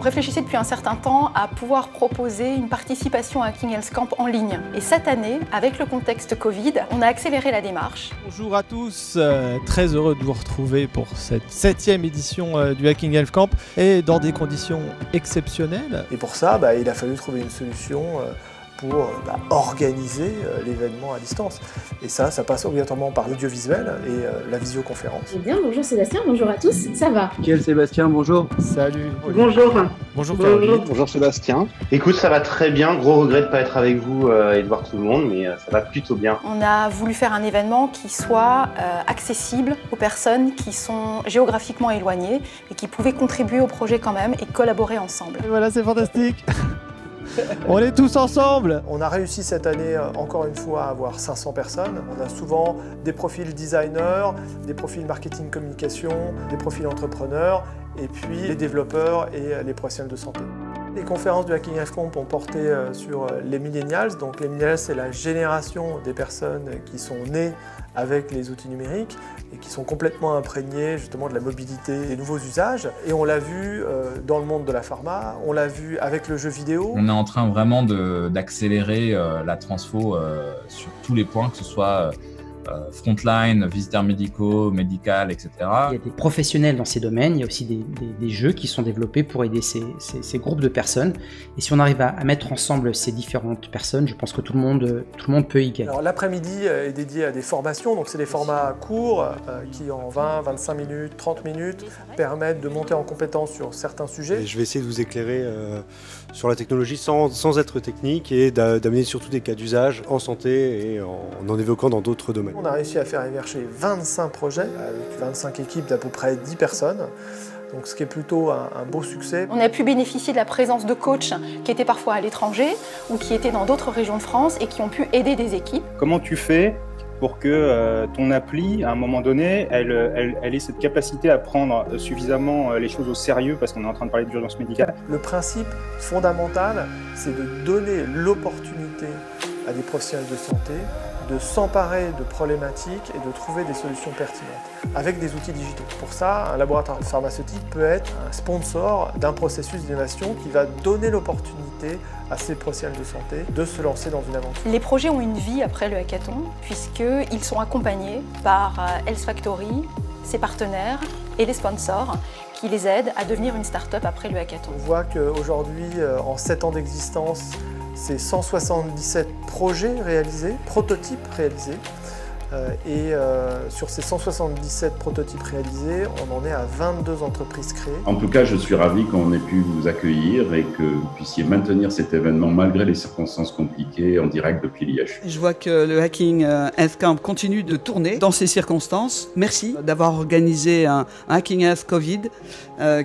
réfléchissait depuis un certain temps à pouvoir proposer une participation à Hacking Health Camp en ligne. Et cette année, avec le contexte Covid, on a accéléré la démarche. Bonjour à tous, très heureux de vous retrouver pour cette 7e édition du Hacking Health Camp et dans des conditions exceptionnelles. Et pour ça, il a fallu trouver une solution pour organiser l'événement à distance. Et ça passe obligatoirement par l'audiovisuel et la visioconférence. Eh bien, bonjour Sébastien, bonjour à tous, ça va? Quel Sébastien, bonjour. Salut. Bonjour. Bonjour Caroline. Bonjour Sébastien. Écoute, ça va très bien, gros regret de ne pas être avec vous et de voir tout le monde, mais ça va plutôt bien. On a voulu faire un événement qui soit accessible aux personnes qui sont géographiquement éloignées et qui pouvaient contribuer au projet quand même et collaborer ensemble. Et voilà, c'est fantastique. On est tous ensemble. On a réussi cette année, encore une fois, à avoir 500 personnes. On a souvent des profils designers, des profils marketing communication, des profils entrepreneurs, et puis les développeurs et les professionnels de santé. Les conférences du Hacking Health Camp ont porté sur les millennials. Donc les millennials, c'est la génération des personnes qui sont nées avec les outils numériques et qui sont complètement imprégnées justement de la mobilité, des nouveaux usages. Et on l'a vu dans le monde de la pharma, on l'a vu avec le jeu vidéo. On est en train vraiment d'accélérer la transfo sur tous les points, que ce soit frontline, visiteurs médicaux, médical, etc. Il y a des professionnels dans ces domaines, il y a aussi des jeux qui sont développés pour aider ces groupes de personnes. Et si on arrive à mettre ensemble ces différentes personnes, je pense que tout le monde peut y gagner. Alors l'après-midi est dédié à des formations, donc c'est des formats courts qui en 20, 25 minutes, 30 minutes permettent de monter en compétence sur certains sujets. Et je vais essayer de vous éclairer sur la technologie sans être technique et d'amener surtout des cas d'usage en santé et en évoquant dans d'autres domaines. On a réussi à faire émerger 25 projets avec 25 équipes d'à peu près 10 personnes. Donc, ce qui est plutôt un beau succès. On a pu bénéficier de la présence de coachs qui étaient parfois à l'étranger ou qui étaient dans d'autres régions de France et qui ont pu aider des équipes. Comment tu fais pour que ton appli, à un moment donné, elle ait cette capacité à prendre suffisamment les choses au sérieux, parce qu'on est en train de parler d'urgence médicale? Le principe fondamental, c'est de donner l'opportunité à des professionnels de santé de s'emparer de problématiques et de trouver des solutions pertinentes avec des outils digitaux. Pour ça, un laboratoire pharmaceutique peut être un sponsor d'un processus d'innovation qui va donner l'opportunité à ces professionnels de santé de se lancer dans une aventure. Les projets ont une vie après le hackathon puisqu'ils sont accompagnés par Health Factory, ses partenaires et les sponsors qui les aident à devenir une start-up après le hackathon. On voit qu'aujourd'hui, en 7 ans d'existence, c'est 177 projets réalisés, prototypes réalisés. Et sur ces 177 prototypes réalisés, on en est à 22 entreprises créées. En tout cas, je suis ravi qu'on ait pu vous accueillir et que vous puissiez maintenir cet événement malgré les circonstances compliquées en direct depuis Liège. Je vois que le Hacking Health Camp continue de tourner dans ces circonstances. Merci d'avoir organisé un Hacking Health Covid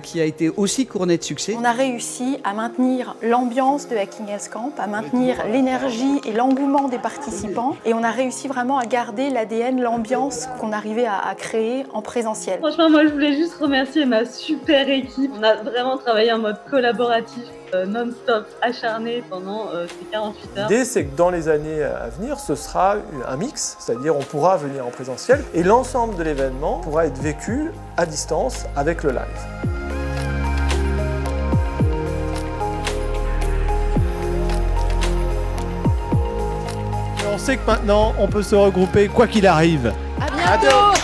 qui a été aussi couronné de succès. On a réussi à maintenir l'ambiance de Hacking Health Camp, à maintenir l'énergie et l'engouement des participants et on a réussi vraiment à garder l'ADN, l'ambiance qu'on arrivait à créer en présentiel. Franchement, moi je voulais juste remercier ma super équipe. On a vraiment travaillé en mode collaboratif, non-stop, acharné pendant ces 48 heures. L'idée, c'est que dans les années à venir, ce sera un mix, c'est-à-dire on pourra venir en présentiel et l'ensemble de l'événement pourra être vécu à distance avec le live. On sait que maintenant, on peut se regrouper quoi qu'il arrive. À bientôt.